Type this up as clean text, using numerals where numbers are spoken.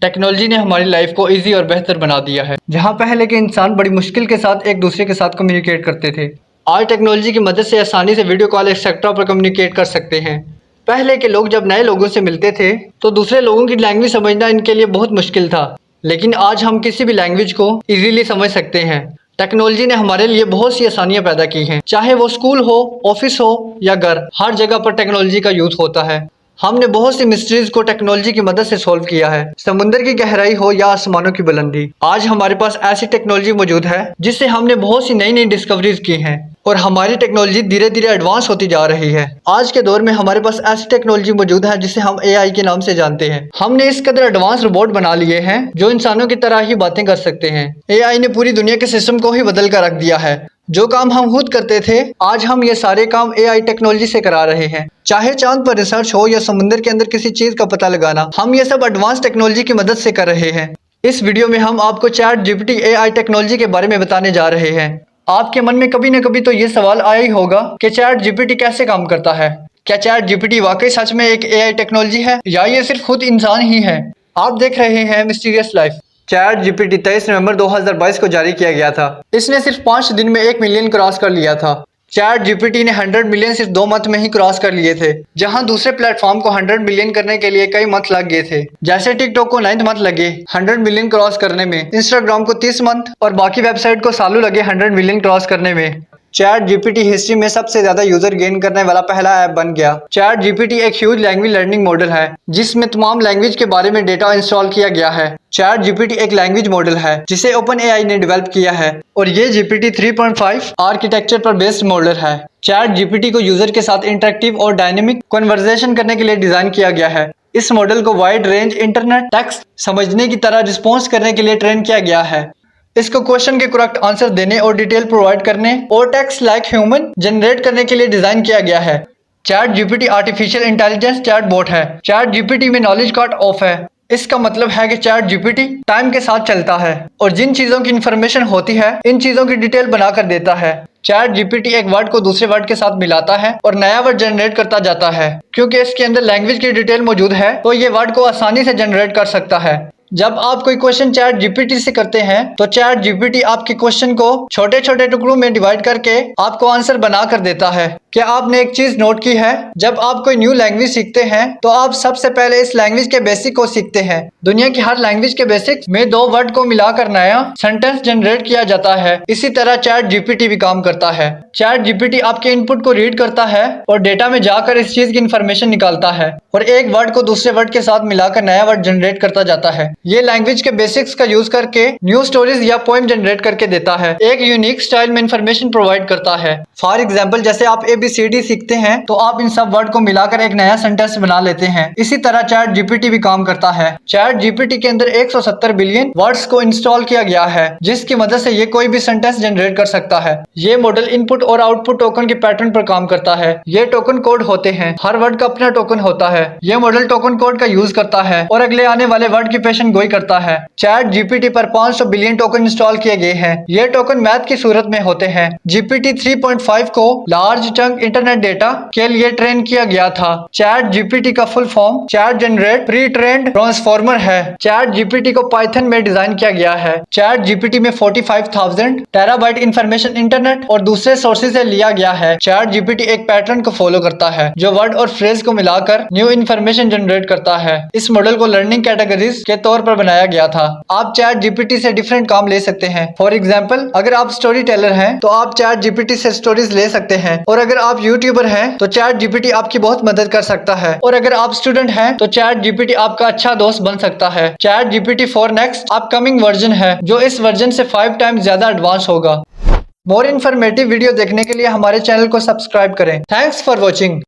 Technology ने हमारी life को इजी और बेहतर बना दिया है। जहां पहले के इंसान बड़ी मुश्किल के साथ एक दूसरे के साथ कम्युनिकेट करते थे, आज टेक्नोलॉजी की मदद से आसानी से वीडियो कॉल एक्सेट्रा पर कम्युनिकेट कर सकते हैं। पहले के लोग जब नए लोगों से मिलते थे तो दूसरे लोगों की लैंग्वेज समझना इनके लिए बहुत मुश्किल था, लेकिन आज हम किसी भी लैंग्वेज को इजीली समझ सकते हैं। टेक्नोलॉजी ने हमारे लिए बहुत सी आसानियां पैदा की हैं, चाहे वो स्कूल हो, ऑफिस हो या घर, हर जगह पर टेक्नोलॉजी का यूज होता है। हमने बहुत सी मिस्ट्रीज को टेक्नोलॉजी की मदद से सॉल्व किया है, समुद्र की गहराई हो या आसमानों की बुलंदी। आज हमारे पास ऐसी टेक्नोलॉजी मौजूद है जिससे हमने बहुत सी नई नई डिस्कवरीज की हैं और हमारी टेक्नोलॉजी धीरे धीरे एडवांस होती जा रही है। आज के दौर में हमारे पास ऐसी टेक्नोलॉजी मौजूद है जिसे हम एआई के नाम से जानते हैं। हमने इस कदर एडवांस रोबोट बना लिए हैं जो इंसानों की तरह ही बातें कर सकते हैं। एआई ने पूरी दुनिया के सिस्टम को ही बदल कर रख दिया है। जो काम हम खुद करते थे, आज हम ये सारे काम एआई टेक्नोलॉजी से करा रहे हैं। चाहे चांद पर रिसर्च हो या समुद्र के अंदर किसी चीज का पता लगाना, हम ये सब एडवांस टेक्नोलॉजी की मदद से कर रहे हैं। इस वीडियो में हम आपको चैट जीपीटी एआई टेक्नोलॉजी के बारे में बताने जा रहे हैं। आपके मन में कभी न कभी तो ये सवाल आया ही होगा कि चैट जीपीटी कैसे काम करता है। क्या चैट जीपीटी वाकई सच में एक एआई टेक्नोलॉजी है या ये सिर्फ खुद इंसान ही है? आप देख रहे हैं मिस्टीरियस लाइफ। चैट जीपीटी 23 नवंबर 2022 को जारी किया गया था। इसने सिर्फ 5 दिन में 1 मिलियन क्रॉस कर लिया था। चैट जीपीटी ने 100 मिलियन सिर्फ 2 मंथ में ही क्रॉस कर लिए थे, जहां दूसरे प्लेटफॉर्म को 100 मिलियन करने के लिए कई मंथ लग गए थे। जैसे टिकटॉक को 9 मंथ लगे 100 मिलियन क्रॉस करने में, इंस्टाग्राम को 30 मंथ और बाकी वेबसाइट को सालों लगे 100 मिलियन क्रॉस करने में। चैट जीपीटी हिस्ट्री में सबसे ज्यादा यूजर गेन करने वाला पहला ऐप बन गया। चैट जीपीटी एक ह्यूज लैंग्वेज लर्निंग मॉडल है जिसमें तमाम लैंग्वेज के बारे में डेटा इंस्टॉल किया गया है। चैट जीपीटी एक लैंग्वेज मॉडल है जिसे ओपन एआई ने डेवलप किया है और ये जीपीटी 3.5 आर्किटेक्चर पर बेस्ड मॉडल है। चैट जीपीटी को यूजर के साथ इंटरेक्टिव और डायनेमिक कन्वर्सेशन करने के लिए डिजाइन किया गया है। इस मॉडल को वाइड रेंज इंटरनेट टेक्स्ट समझने की तरह रिस्पॉन्स करने के लिए ट्रेन किया गया है। इसको क्वेश्चन के करेक्ट आंसर देने और डिटेल प्रोवाइड करने और टेक्स्ट लाइक ह्यूमन जनरेट करने के लिए डिजाइन किया गया है। Chat GPT artificial intelligence chat bot है। चैट जीपीटी में नॉलेज कट ऑफ है। इसका मतलब है कि चैट जीपीटी टाइम के साथ चलता है और जिन चीजों की इंफॉर्मेशन होती है इन चीजों की डिटेल बनाकर देता है। चैट जीपीटी एक वर्ड को दूसरे वर्ड के साथ मिलाता है और नया वर्ड जनरेट करता जाता है। क्योंकि इसके अंदर लैंग्वेज की डिटेल मौजूद है तो ये वर्ड को आसानी से जनरेट कर सकता है। जब आप कोई क्वेश्चन चैट जीपीटी से करते हैं तो चैट जीपीटी आपके क्वेश्चन को छोटे छोटे टुकड़ों में डिवाइड करके आपको आंसर बना कर देता है। क्या आपने एक चीज नोट की है? जब आप कोई न्यू लैंग्वेज सीखते हैं तो आप सबसे पहले इस लैंग्वेज के बेसिक को सीखते हैं। दुनिया की हर लैंग्वेज के बेसिक में 2 वर्ड को मिलाकर नया सेंटेंस जनरेट किया जाता है। इसी तरह चैट जीपीटी भी काम करता है। चैट जीपीटी आपके इनपुट को रीड करता है और डेटा में जाकर इस चीज की इंफॉर्मेशन निकालता है और एक वर्ड को दूसरे वर्ड के साथ मिलाकर नया वर्ड जनरेट करता जाता है। ये लैंग्वेज के बेसिक्स का यूज करके न्यू स्टोरीज या पोएम जनरेट करके देता है। एक यूनिक स्टाइल में इंफॉर्मेशन प्रोवाइड करता है। फॉर एग्जांपल, जैसे आप ABCD सीखते हैं तो आप इन सब वर्ड को मिलाकर एक नया सेंटेंस बना लेते हैं। इसी तरह चैट जीपीटी भी काम करता है। चैट जीपीटी के अंदर 170 बिलियन वर्ड्स को इंस्टॉल किया गया है जिसकी मदद से ये कोई भी सेंटेंस जनरेट कर सकता है। ये मॉडल इनपुट और आउटपुट टोकन के पैटर्न पर काम करता है। ये टोकन कोड होते हैं, हर वर्ड का अपना टोकन होता है। ये मॉडल टोकन कोड का यूज करता है और अगले आने वाले वर्ड की पेशन गोई करता है। चैट जीपीटी पर 500 बिलियन टोकन इंस्टॉल किए गए हैं। ये टोकन मैथ की सूरत में होते हैं। जीपीटी 3.5 को लार्ज चंक इंटरनेट डेटा के लिए ट्रेन किया गया था। चैट जीपीटी का full form chat generate pre trained transformer है। चैट जीपीटी को पाइथन में डिजाइन किया गया है। चैट जीपीटी में 45,000 टेराबाइट इंफॉर्मेशन इंटरनेट और दूसरे सोर्सेज से लिया गया है। चैट जीपीटी एक पैटर्न को फॉलो करता है जो वर्ड और फ्रेज को मिलाकर न्यू इंफॉर्मेशन जनरेट करता है। इस मॉडल को लर्निंग कैटेगरीज के तौर पर बनाया गया था। आप चैट जीपीटी से डिफरेंट काम ले सकते हैं। फॉर एग्जाम्पल, अगर आप स्टोरी टेलर हैं तो आप चैट जीपीटी से स्टोरीज ले सकते हैं और अगर आप यूट्यूबर हैं तो चैट जीपीटी आपकी बहुत मदद कर सकता है और अगर आप स्टूडेंट हैं तो चैट जीपीटी आपका अच्छा दोस्त बन सकता है। Chat GPT 4 next upcoming version है जो इस वर्जन से 5 टाइम्स ज्यादा एडवांस होगा। मोर इन्फॉर्मेटिव वीडियो देखने के लिए हमारे चैनल को सब्सक्राइब करें। Thanks for watching.